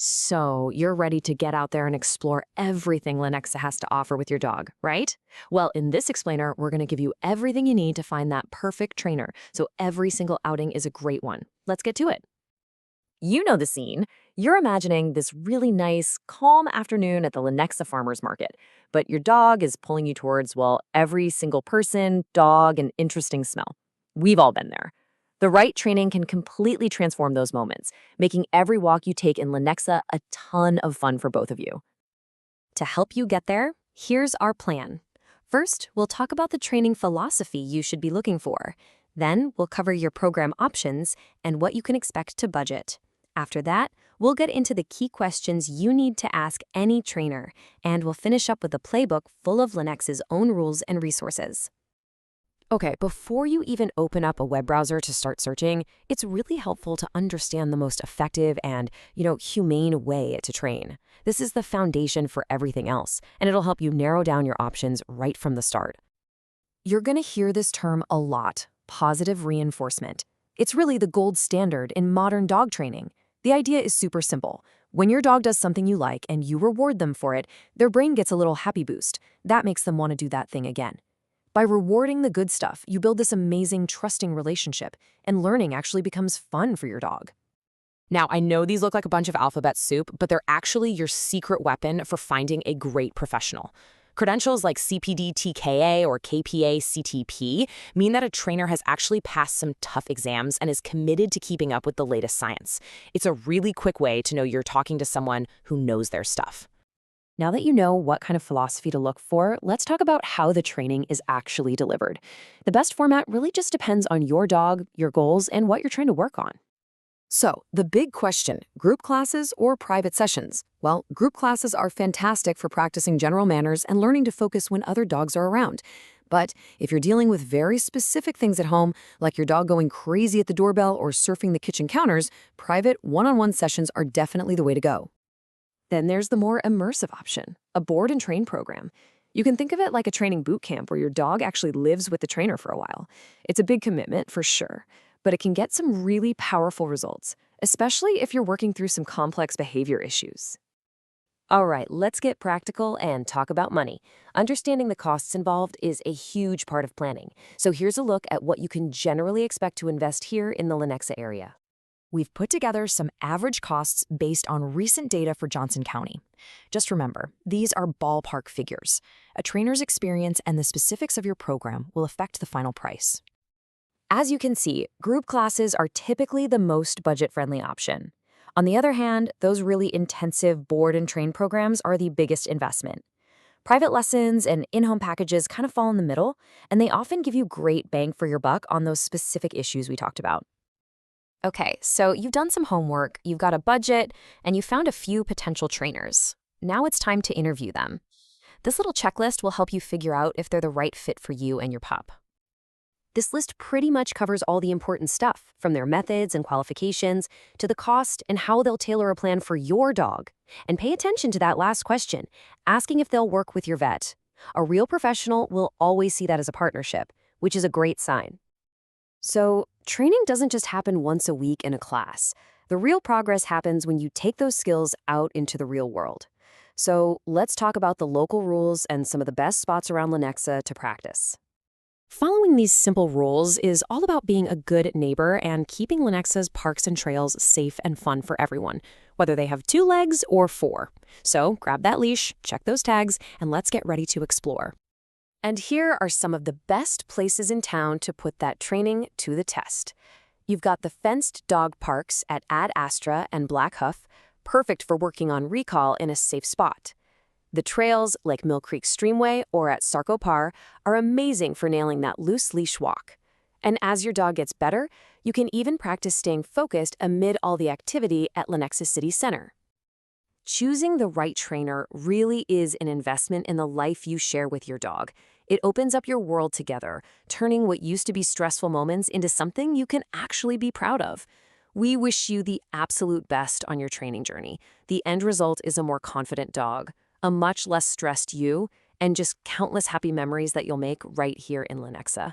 So, you're ready to get out there and explore everything Lenexa has to offer with your dog, right? Well, in this explainer, we're going to give you everything you need to find that perfect trainer, so every single outing is a great one. Let's get to it. You know the scene. You're imagining this really nice, calm afternoon at the Lenexa Farmers Market, but your dog is pulling you towards, well, every single person, dog, and interesting smell. We've all been there. The right training can completely transform those moments, making every walk you take in Lenexa a ton of fun for both of you. To help you get there, here's our plan. First, we'll talk about the training philosophy you should be looking for. Then, we'll cover your program options and what you can expect to budget. After that, we'll get into the key questions you need to ask any trainer, and we'll finish up with a playbook full of Lenexa's own rules and resources. Okay, before you even open up a web browser to start searching, it's really helpful to understand the most effective and, humane way to train. This is the foundation for everything else, and it'll help you narrow down your options right from the start. You're going to hear this term a lot, positive reinforcement. It's really the gold standard in modern dog training. The idea is super simple. When your dog does something you like and you reward them for it, their brain gets a little happy boost. That makes them want to do that thing again. By rewarding the good stuff, you build this amazing, trusting relationship, and learning actually becomes fun for your dog. Now, I know these look like a bunch of alphabet soup, but they're actually your secret weapon for finding a great professional. Credentials like CPD TKA or KPA CTP mean that a trainer has actually passed some tough exams and is committed to keeping up with the latest science. It's a really quick way to know you're talking to someone who knows their stuff. Now that you know what kind of philosophy to look for, let's talk about how the training is actually delivered. The best format really just depends on your dog, your goals, and what you're trying to work on. So, the big question, group classes or private sessions? Well, group classes are fantastic for practicing general manners and learning to focus when other dogs are around. But if you're dealing with very specific things at home, like your dog going crazy at the doorbell or surfing the kitchen counters, private one-on-one sessions are definitely the way to go. Then there's the more immersive option, a board and train program. You can think of it like a training boot camp where your dog actually lives with the trainer for a while. It's a big commitment for sure, but it can get some really powerful results, especially if you're working through some complex behavior issues. All right, let's get practical and talk about money. Understanding the costs involved is a huge part of planning. So here's a look at what you can generally expect to invest here in the Lenexa area. We've put together some average costs based on recent data for Johnson County. Just remember, these are ballpark figures. A trainer's experience and the specifics of your program will affect the final price. As you can see, group classes are typically the most budget-friendly option. On the other hand, those really intensive board and train programs are the biggest investment. Private lessons and in-home packages kind of fall in the middle, and they often give you great bang for your buck on those specific issues we talked about. Okay, so you've done some homework, you've got a budget, and you found a few potential trainers. Now it's time to interview them. This little checklist will help you figure out if they're the right fit for you and your pup. This list pretty much covers all the important stuff, from their methods and qualifications to the cost and how they'll tailor a plan for your dog. And pay attention to that last question, asking if they'll work with your vet. A real professional will always see that as a partnership, which is a great sign. So, training doesn't just happen once a week in a class. The real progress happens when you take those skills out into the real world. So, let's talk about the local rules and some of the best spots around Lenexa to practice. Following these simple rules is all about being a good neighbor and keeping Lenexa's parks and trails safe and fun for everyone, whether they have 2 legs or 4. So, grab that leash, check those tags, and let's get ready to explore. And here are some of the best places in town to put that training to the test. You've got the fenced dog parks at Ad Astra and Black Hoof, perfect for working on recall in a safe spot. The trails, like Mill Creek Streamway or at Sarco Par, are amazing for nailing that loose leash walk. And as your dog gets better, you can even practice staying focused amid all the activity at Lenexa City Center. Choosing the right trainer really is an investment in the life you share with your dog. It opens up your world together, turning what used to be stressful moments into something you can actually be proud of. We wish you the absolute best on your training journey. The end result is a more confident dog, a much less stressed you, and just countless happy memories that you'll make right here in Lenexa.